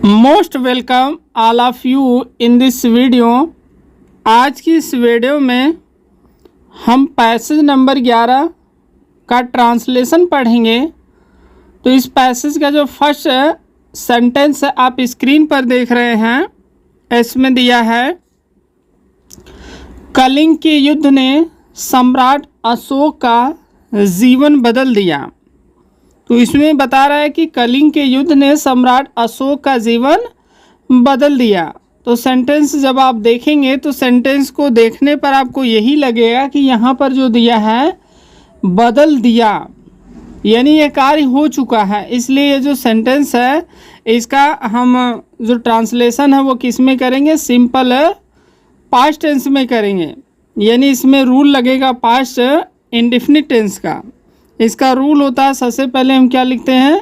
Most welcome all of you in this video. आज की इस वीडियो में हम पैसेज नंबर 11 का ट्रांसलेशन पढ़ेंगे। तो इस पैसेज का जो फर्स्ट सेंटेंस आप स्क्रीन पर देख रहे हैं, इसमें दिया है कलिंग के युद्ध ने सम्राट अशोक का जीवन बदल दिया। तो इसमें बता रहा है कि कलिंग के युद्ध ने सम्राट अशोक का जीवन बदल दिया। तो सेंटेंस जब आप देखेंगे तो सेंटेंस को देखने पर आपको यही लगेगा कि यहाँ पर जो दिया है बदल दिया, यानी ये कार्य हो चुका है। इसलिए ये जो सेंटेंस है इसका हम जो ट्रांसलेशन है वो किस में करेंगे, सिंपल पास्ट टेंस में करेंगे। यानी इसमें रूल लगेगा पास्ट इंडेफिनिट टेंस का। इसका रूल होता है, सबसे पहले हम क्या लिखते हैं,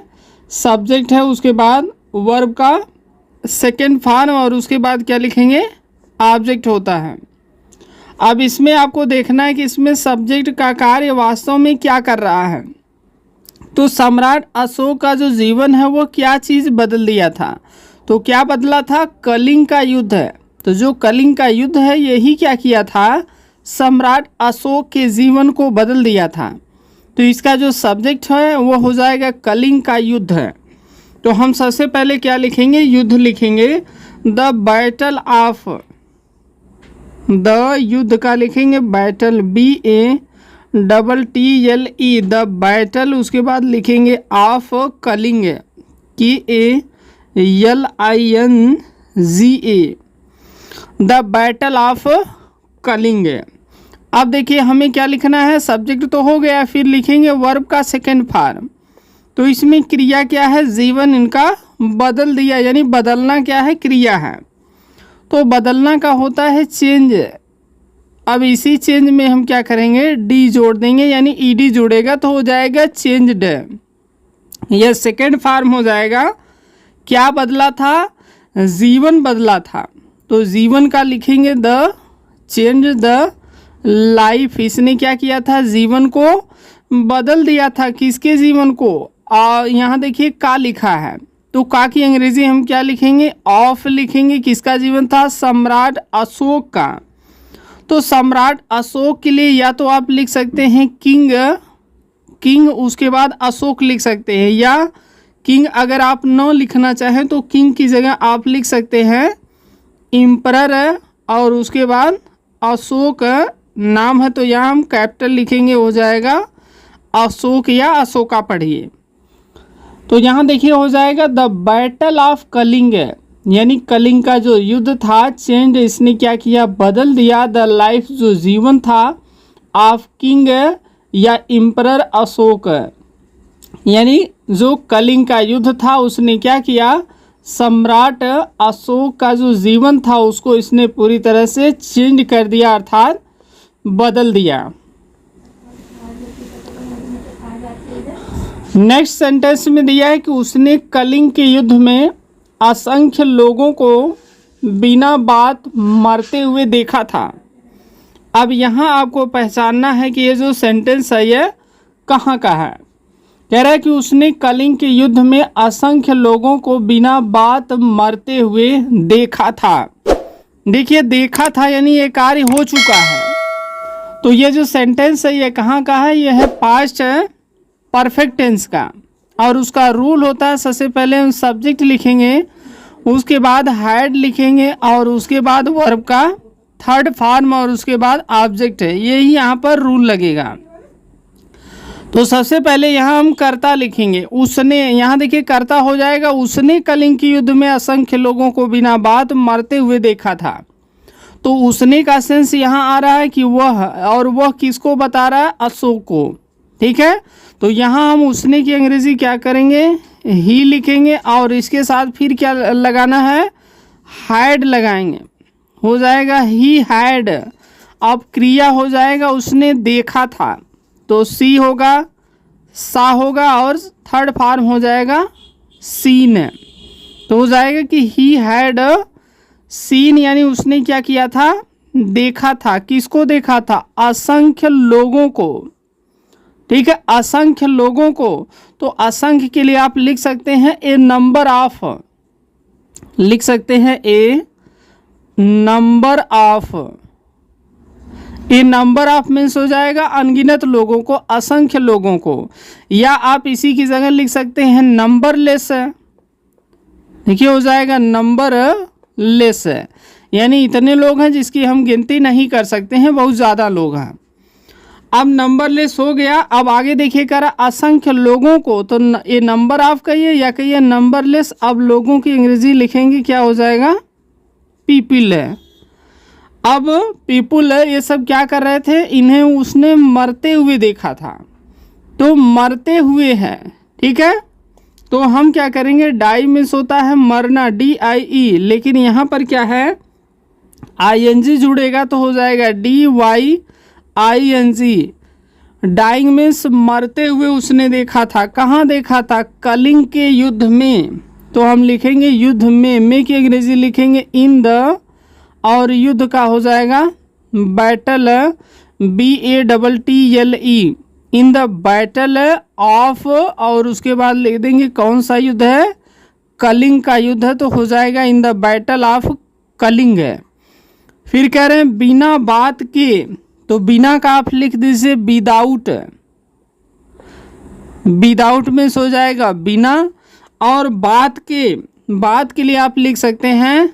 सब्जेक्ट है, उसके बाद वर्ब का सेकेंड फॉर्म और उसके बाद क्या लिखेंगे, ऑब्जेक्ट होता है। अब इसमें आपको देखना है कि इसमें सब्जेक्ट का कार्य वास्तव में क्या कर रहा है। तो सम्राट अशोक का जो जीवन है वो क्या चीज़ बदल दिया था। तो क्या बदला था, कलिंग का युद्ध है। तो जो कलिंग का युद्ध है यही क्या किया था, सम्राट अशोक के जीवन को बदल दिया था। तो इसका जो सब्जेक्ट है वो हो जाएगा कलिंग का युद्ध है। तो हम सबसे पहले क्या लिखेंगे, युद्ध लिखेंगे, द बैटल ऑफ, द युद्ध का लिखेंगे बैटल, BATTLE, द बैटल, उसके बाद लिखेंगे of Kalinga, KALINGA, the battle of Kalinga. अब देखिए हमें क्या लिखना है, सब्जेक्ट तो हो गया, फिर लिखेंगे वर्ब का सेकेंड फॉर्म। तो इसमें क्रिया क्या है, जीवन इनका बदल दिया, यानी बदलना क्या है, क्रिया है। तो बदलना का होता है चेंज। अब इसी चेंज में हम क्या करेंगे, डी जोड़ देंगे, यानी ED जोड़ेगा तो हो जाएगा चेंज्ड। यह सेकेंड फॉर्म हो जाएगा। क्या बदला था, जीवन बदला था। तो जीवन का लिखेंगे द चेंज द लाइफ। इसने क्या किया था, जीवन को बदल दिया था। किसके जीवन को, यहाँ देखिए का लिखा है, तो का की अंग्रेजी हम क्या लिखेंगे, ऑफ लिखेंगे। किसका जीवन था, सम्राट अशोक का। तो सम्राट अशोक के लिए या तो आप लिख सकते हैं किंग, उसके बाद अशोक लिख सकते हैं, या किंग अगर आप न लिखना चाहें तो किंग की जगह आप लिख सकते हैं एम्परर, और उसके बाद अशोक नाम है तो यहाँ हम कैपिटल लिखेंगे, हो जाएगा अशोक या अशोका पढ़िए। तो यहाँ देखिए हो जाएगा द बैटल ऑफ कलिंग, यानी कलिंग का जो युद्ध था, चेंज, इसने क्या किया, बदल दिया, द लाइफ, जो जीवन था, ऑफ किंग या एम्परर अशोक, यानी जो कलिंग का युद्ध था उसने क्या किया, सम्राट अशोक का जो जीवन था उसको इसने पूरी तरह से चेंज कर दिया, अर्थात बदल दिया। नेक्स्ट सेंटेंस में दिया है कि उसने कलिंग के युद्ध में असंख्य लोगों को बिना बात मरते हुए देखा था। अब यहाँ आपको पहचानना है कि ये जो सेंटेंस है ये कहाँ का है। कह रहा है कि उसने कलिंग के युद्ध में असंख्य लोगों को बिना बात मरते हुए देखा था। देखिए देखा था यानी ये कार्य हो चुका है। तो ये जो सेंटेंस है ये कहाँ का है, ये है पास्ट परफेक्ट टेंस का। और उसका रूल होता है, सबसे पहले हम सब्जेक्ट लिखेंगे, उसके बाद हैड लिखेंगे, और उसके बाद वर्ब का थर्ड फॉर्म, और उसके बाद ऑब्जेक्ट है। यही यहाँ पर रूल लगेगा। तो सबसे पहले यहाँ हम कर्ता लिखेंगे, उसने, यहाँ देखिए कर्ता हो जाएगा, उसने कलिंग के युद्ध में असंख्य लोगों को बिना बात मरते हुए देखा था। तो उसने का सेंस यहाँ आ रहा है कि वह, और वह किसको बता रहा है, अशोक को। ठीक है, तो यहाँ हम उसने की अंग्रेजी क्या करेंगे, ही लिखेंगे, और इसके साथ फिर क्या लगाना है, हैड लगाएंगे, हो जाएगा ही हैड। अब क्रिया हो जाएगा उसने देखा था, तो सी होगा, सा होगा, और थर्ड फॉर्म हो जाएगा सीन। तो हो जाएगा कि ही हैड सीन, यानी उसने क्या किया था, देखा था। किसको देखा था, असंख्य लोगों को। ठीक है, असंख्य लोगों को। तो असंख्य के लिए आप लिख सकते हैं ए नंबर ऑफ, लिख सकते हैं a number of, a number of means हो जाएगा अनगिनत लोगों को, असंख्य लोगों को, या आप इसी की जगह लिख सकते हैं नंबरलेस, देखिए हो जाएगा नंबर लेस, यानी इतने लोग हैं जिसकी हम गिनती नहीं कर सकते हैं, बहुत ज़्यादा लोग हैं। अब नंबरलेस हो गया। अब आगे देखिए कह रहा असंख्य लोगों को, तो ये नंबर ऑफ कहिए या कहिए नंबरलेस। अब लोगों की अंग्रेजी लिखेंगे क्या हो जाएगा, पीपल है। अब पीपल ये सब क्या कर रहे थे, इन्हें उसने मरते हुए देखा था, तो मरते हुए है, ठीक है। तो हम क्या करेंगे, डाई मीन्स होता है मरना, DIE, लेकिन यहाँ पर क्या है ING जुड़ेगा तो हो जाएगा DYING। डाइंग मीन्स मरते हुए उसने देखा था, कहाँ देखा था, कलिंग के युद्ध में, तो हम लिखेंगे युद्ध में की अंग्रेजी लिखेंगे इन द, और युद्ध का हो जाएगा battle, BATTLE, in the battle of, और उसके बाद लिख देंगे कौन सा युद्ध है, कलिंग का युद्ध है, तो हो जाएगा in the battle of Kalinga है। फिर कह रहे हैं बिना बात के, तो बिना का आप लिख दीजिए विदाउट, विदाउट में हो जाएगा बिना, और बात के लिए आप लिख सकते हैं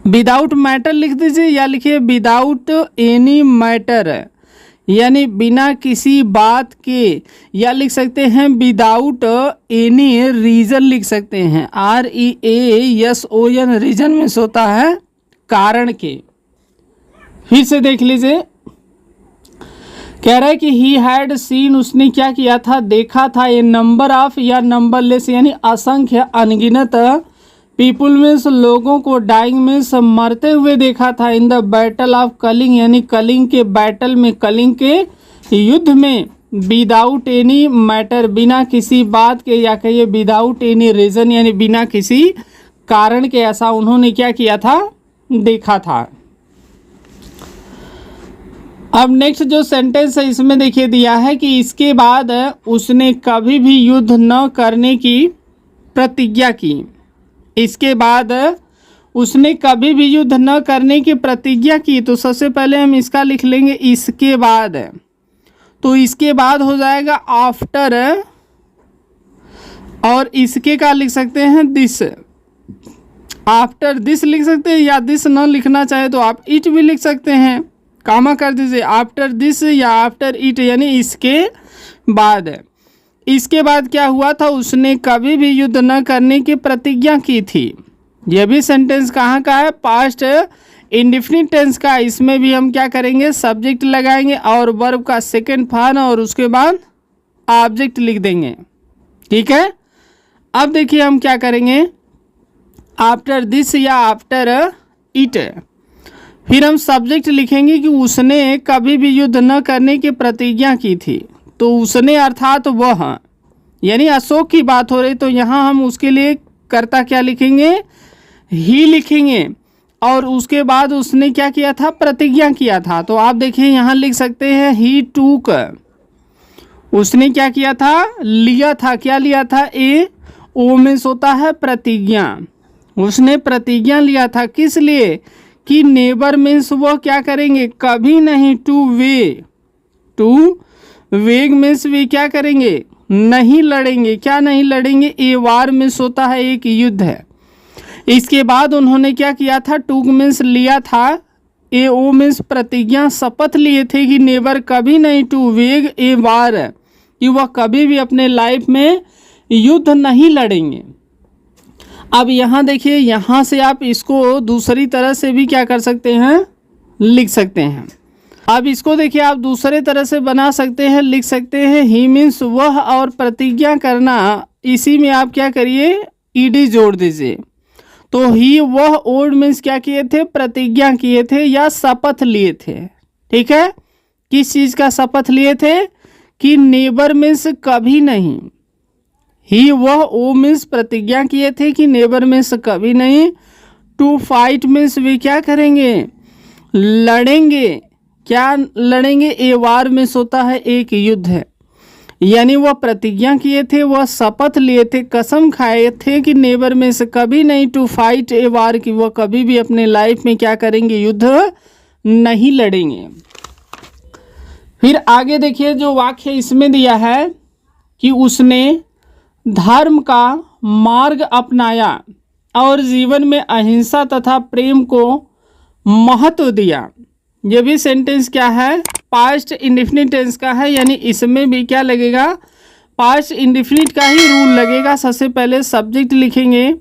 विदाउट मैटर लिख दीजिए, या लिखिए विदाउट एनी मैटर, यानी बिना किसी बात के, या लिख सकते हैं विदाउट एनी रीज़न लिख सकते हैं, REASON, रीज़न में होता है कारण के। फिर से देख लीजिए, कह रहा है कि ही हैड सीन, उसने क्या किया था, देखा था, ये नंबर ऑफ या नंबरलेस यानी असंख्य अनगिनत, पीपुल मीन्स लोगों को, डाइंग मीन्स मरते हुए देखा था, in the battle of Kalinga यानी कलिंग के बैटल में, कलिंग के युद्ध में, विदाउट एनी मैटर बिना किसी बात के, या कहिए विदाउट एनी रीज़न यानी बिना किसी कारण के, ऐसा उन्होंने क्या किया था, देखा था। अब नेक्स्ट जो सेंटेंस है इसमें देखिए दिया है कि इसके बाद उसने कभी भी युद्ध न करने की प्रतिज्ञा की, इसके बाद उसने कभी भी युद्ध न करने की प्रतिज्ञा की, तो सबसे पहले हम इसका लिख लेंगे इसके बाद, तो इसके बाद हो जाएगा आफ्टर, और इसके का लिख सकते हैं दिस, आफ्टर दिस लिख सकते हैं, या दिस न लिखना चाहे तो आप इट भी लिख सकते हैं, कामा कर दीजिए आफ्टर दिस या आफ्टर इट, यानी इसके बाद। इसके बाद क्या हुआ था, उसने कभी भी युद्ध न करने की प्रतिज्ञा की थी। यह भी सेंटेंस कहाँ का है, पास्ट इंडेफिनिट टेंस का। इसमें भी हम क्या करेंगे, सब्जेक्ट लगाएंगे और वर्ब का सेकंड फॉर्म, और उसके बाद ऑब्जेक्ट लिख देंगे, ठीक है। अब देखिए हम क्या करेंगे, आफ्टर दिस या आफ्टर इट, फिर हम सब्जेक्ट लिखेंगे कि उसने कभी भी युद्ध न करने की प्रतिज्ञा की थी, तो उसने अर्थात वह, यानी अशोक की बात हो रही, तो यहाँ हम उसके लिए कर्ता क्या लिखेंगे, ही लिखेंगे, और उसके बाद उसने क्या किया था, प्रतिज्ञा किया था, तो आप देखिए यहाँ लिख सकते हैं ही टूक, उसने क्या किया था, लिया था, क्या लिया था, ओ में होता है प्रतिज्ञा, उसने प्रतिज्ञा लिया था, किस लिए, कि नेबर मीन्स वह क्या करेंगे, कभी नहीं, टू वेग मीन्स वे क्या करेंगे, नहीं लड़ेंगे, क्या नहीं लड़ेंगे, ए वार मीन्स होता है एक युद्ध है। इसके बाद उन्होंने क्या किया था, टूक मीन्स लिया था, ओ मीन्स प्रतिज्ञा, शपथ लिए थे कि नेबर कभी नहीं, टू वेग ए वार, कि वह कभी भी अपने लाइफ में युद्ध नहीं लड़ेंगे। अब यहाँ देखिए, यहाँ से आप इसको दूसरी तरह से भी क्या कर सकते हैं, लिख सकते हैं। अब इसको देखिए आप दूसरे तरह से बना सकते हैं, लिख सकते हैं ही मीन्स वह, और प्रतिज्ञा करना, इसी में आप क्या करिए, ईडी जोड़ दीजिए, तो ही वह ओल्ड मीन्स क्या किए थे, प्रतिज्ञा किए थे या शपथ लिए थे, ठीक है। किस चीज़ का शपथ लिए थे, कि नेबर मीन्स कभी नहीं, ही वह, ओ मीन्स प्रतिज्ञा किए थे कि नेबर मीन्स कभी नहीं, टू फाइट मीन्स वे क्या करेंगे, लड़ेंगे, क्या लड़ेंगे, ए वार मीन्स होता है एक युद्ध है। यानी वह प्रतिज्ञा किए थे, वह शपथ लिए थे, कसम खाए थे कि नेवर में से कभी नहीं टू फाइट ए वार, कि वह कभी भी अपने लाइफ में क्या करेंगे, युद्ध नहीं लड़ेंगे। फिर आगे देखिए जो वाक्य इसमें दिया है कि उसने धर्म का मार्ग अपनाया और जीवन में अहिंसा तथा प्रेम को महत्व दिया। ये भी सेंटेंस क्या है, पास्ट इंडेफिनिट टेंस का है, यानी इसमें भी क्या लगेगा, पास्ट इंडेफिनिट का ही रूल लगेगा। सबसे पहले सब्जेक्ट लिखेंगे,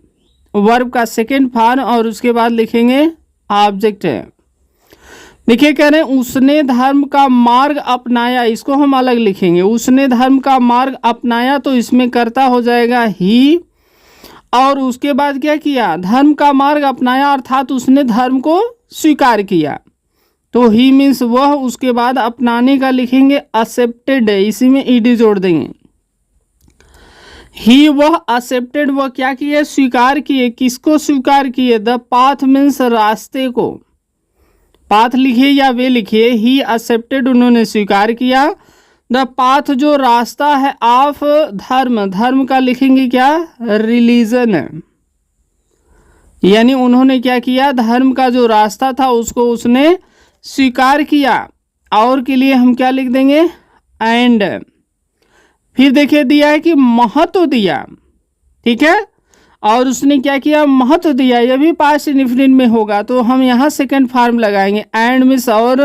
वर्ब का सेकेंड फॉर्म, और उसके बाद लिखेंगे ऑब्जेक्ट है। देखिए कह रहे हैं उसने धर्म का मार्ग अपनाया, इसको हम अलग लिखेंगे। उसने धर्म का मार्ग अपनाया तो इसमें कर्ता हो जाएगा ही, और उसके बाद क्या किया, धर्म का मार्ग अपनाया अर्थात उसने धर्म को स्वीकार किया, तो ही मीन्स वह। उसके बाद अपनाने का लिखेंगे एक्सेप्टेड, इसी में ईडी जोड़ देंगे। ही वह एक्सेप्टेड, वह क्या किए, स्वीकार किए। किसको स्वीकार किए, द पाथ मीन्स रास्ते को, पाथ लिखिए या वे लिखिए, ही एक्सेप्टेड उन्होंने स्वीकार किया, द पाथ जो रास्ता है, ऑफ धर्म, धर्म का लिखेंगे क्या, रिलीजन, यानी उन्होंने क्या किया, धर्म का जो रास्ता था उसको उसने स्वीकार किया। और के लिए हम क्या लिख देंगे, एंड। फिर देखिए दिया है कि महत्व दिया, ठीक है, और उसने क्या किया, महत्व दिया, यह भी पास्ट इंडेफिनिट में होगा, तो हम यहाँ सेकंड फॉर्म लगाएंगे, एंड मीन्स और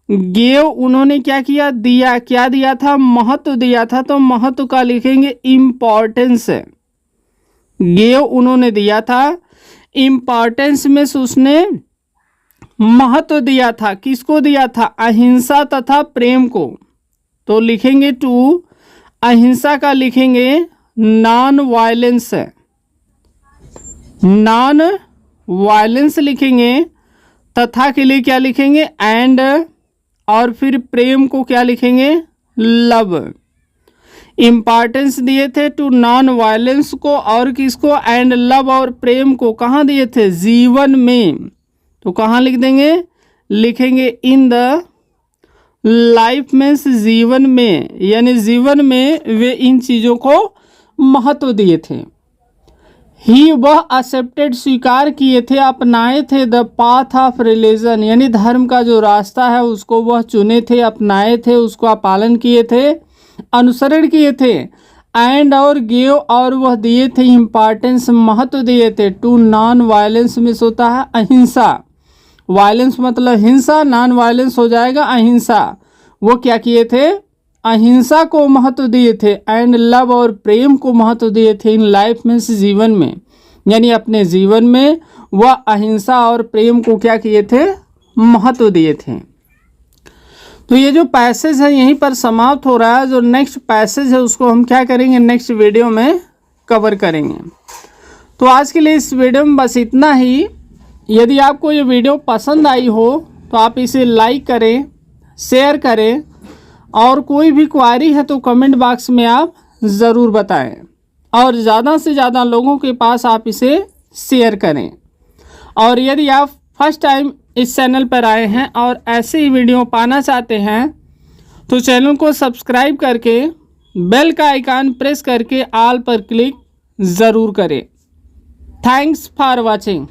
गेव, उन्होंने क्या किया, दिया, क्या दिया था, महत्व दिया था, तो महत्व का लिखेंगे इम्पॉर्टेंस। गेव उन्होंने दिया था, इम्पॉर्टेंस में उसने महत्व दिया था, किसको दिया था, अहिंसा तथा प्रेम को, तो लिखेंगे टू, अहिंसा का लिखेंगे नॉन वायलेंस, नॉन वायलेंस लिखेंगे, तथा के लिए क्या लिखेंगे, एंड, और फिर प्रेम को क्या लिखेंगे, लव। इम्पॉर्टेंस दिए थे टू नॉन वायलेंस को, और किसको, एंड लव, और प्रेम को कहाँ दिए थे, जीवन में, तो कहाँ लिख देंगे, लिखेंगे इन द लाइफ मीन्स जीवन में, यानी जीवन में वे इन चीज़ों को महत्व दिए थे। ही वह एक्सेप्टेड स्वीकार किए थे, अपनाए थे, द पाथ ऑफ रिलीजन, यानी धर्म का जो रास्ता है उसको वह चुने थे, अपनाए थे, उसका पालन किए थे, अनुसरण किए थे, एंड और गिव, और वह दिए थे इम्पॉर्टेंस, महत्व दिए थे, टू नॉन वायलेंस मिस होता है अहिंसा, वायलेंस मतलब हिंसा, नॉन वायलेंस हो जाएगा अहिंसा, वो क्या किए थे, अहिंसा को महत्व दिए थे, एंड लव और प्रेम को महत्व दिए थे, इन लाइफ में जीवन में, यानी अपने जीवन में वह अहिंसा और प्रेम को क्या किए थे, महत्व दिए थे। तो ये जो पैसेज है यहीं पर समाप्त हो रहा है। जो नेक्स्ट पैसेज है उसको हम क्या करेंगे, नेक्स्ट वीडियो में कवर करेंगे। तो आज के लिए इस वीडियो में बस इतना ही। यदि आपको ये वीडियो पसंद आई हो तो आप इसे लाइक करें, शेयर करें, और कोई भी क्वारी है तो कमेंट बॉक्स में आप ज़रूर बताएं, और ज़्यादा से ज़्यादा लोगों के पास आप इसे शेयर करें। और यदि आप फर्स्ट टाइम इस चैनल पर आए हैं और ऐसे ही वीडियो पाना चाहते हैं तो चैनल को सब्सक्राइब करके बेल का आइकन प्रेस करके ऑल पर क्लिक ज़रूर करें। Thanks for watching.